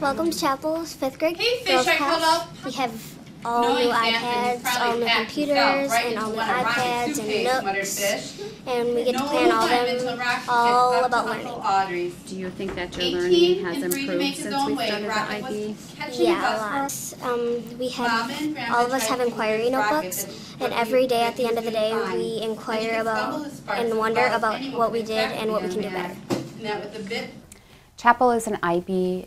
Welcome to Chappell's 5th grade Hey, girls fish, class. We have all new iPads, all new computers, and all new iPads and nooks, and we get to plan all about learning. Do you think that your learning has improved since we started the IB? Yeah, a lot. We have, all of us have inquiry notebooks, and every day at the end of the day we inquire about and wonder about what we did and what we can do better. Chappell is an IB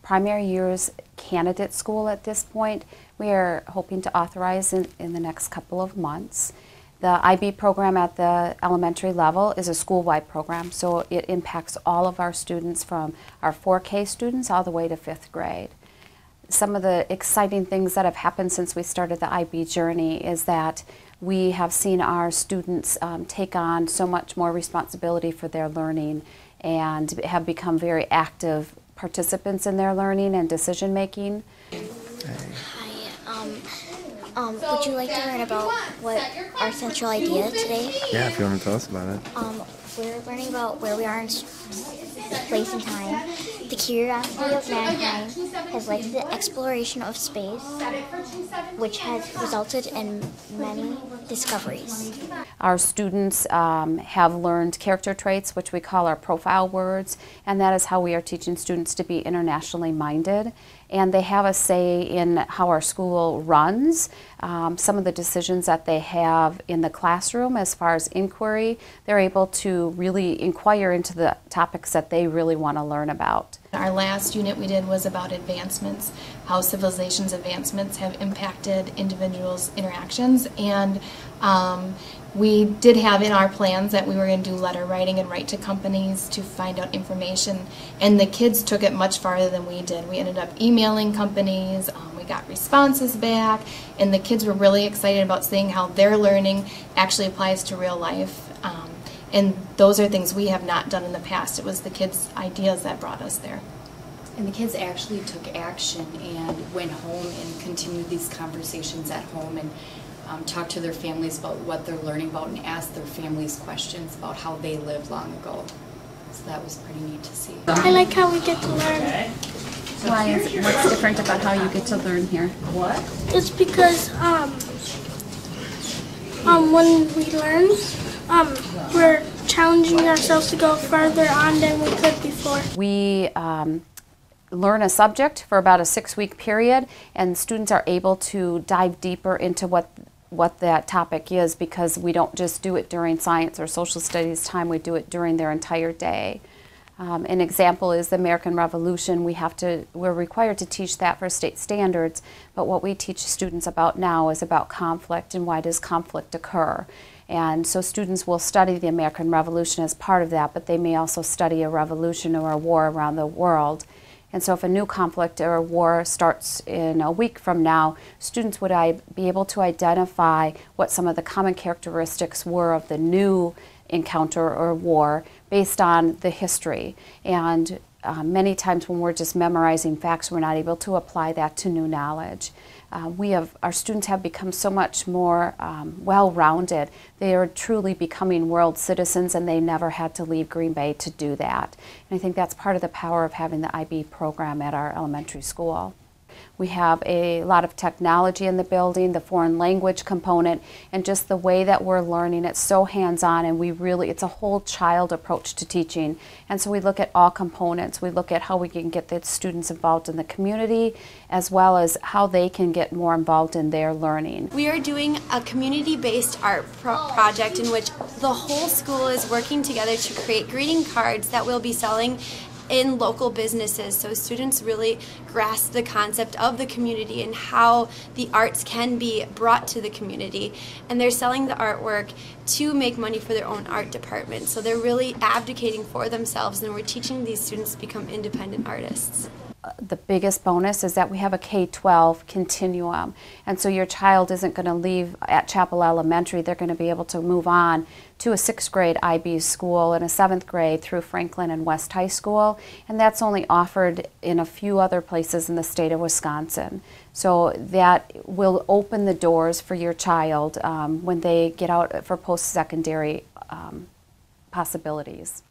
primary years candidate school at this point. We are hoping to authorize in the next couple of months. The IB program at the elementary level is a school-wide program, so it impacts all of our students from our 4K students all the way to 5th grade. Some of the exciting things that have happened since we started the IB journey is that we have seen our students take on so much more responsibility for their learning and have become very active participants in their learning and decision making. Hi, would you like to learn about what our central idea today? Yeah, if you want to tell us about it. We're learning about where we are in place and time. The curiosity of mankind has led to the exploration of space, which has resulted in many discoveries. Our students have learned character traits, which we call our profile words, and that is how we are teaching students to be internationally minded. And they have a say in how our school runs, some of the decisions that they have in the classroom as far as inquiry. They're able to really inquire into the topics that they really want to learn about. Our last unit we did was about advancements, how civilization's advancements have impacted individuals' interactions, and we did have in our plans that we were going to do letter writing and write to companies to find out information, and the kids took it much farther than we did. We ended up emailing companies, we got responses back, and the kids were really excited about seeing how their learning actually applies to real life. And those are things we have not done in the past. It was the kids' ideas that brought us there. And the kids actually took action and went home and continued these conversations at home and talked to their families about what they're learning about and asked their families questions about how they lived long ago. So that was pretty neat to see. I like how we get to learn. Why is it, what's different about how you get to learn here? What? It's because when we learn, we're challenging ourselves to go further on than we could before. We learn a subject for about a 6-week period, and students are able to dive deeper into what that topic is, because we don't just do it during science or social studies time, we do it during their entire day. An example is the American Revolution. We're required to teach that for state standards, but what we teach students about now is about conflict and why does conflict occur. And so students will study the American Revolution as part of that, but they may also study a revolution or a war around the world. And so if a new conflict or a war starts in a week from now, students would be able to identify what some of the common characteristics were of the new encounter or war based on the history. And many times when we're just memorizing facts, we're not able to apply that to new knowledge. Our students have become so much more well-rounded. They are truly becoming world citizens, and they never had to leave Green Bay to do that. And I think that's part of the power of having the IB program at our elementary school. We have a lot of technology in the building, the foreign language component, and just the way that we're learning. It's so hands-on, and it's a whole child approach to teaching. And so we look at all components. We look at how we can get the students involved in the community, as well as how they can get more involved in their learning. We are doing a community-based art project in which the whole school is working together to create greeting cards that we'll be selling in local businesses, so students really grasp the concept of the community and how the arts can be brought to the community. And they're selling the artwork to make money for their own art department, so they're really abdicating for themselves, and we're teaching these students to become independent artists. The biggest bonus is that we have a K12 Continuum, and so your child isn't going to leave at Chappell Elementary. They're going to be able to move on to a 6th grade IB school and a 7th grade through Franklin and West High School, and that's only offered in a few other places in the state of Wisconsin. So that will open the doors for your child when they get out for post-secondary possibilities.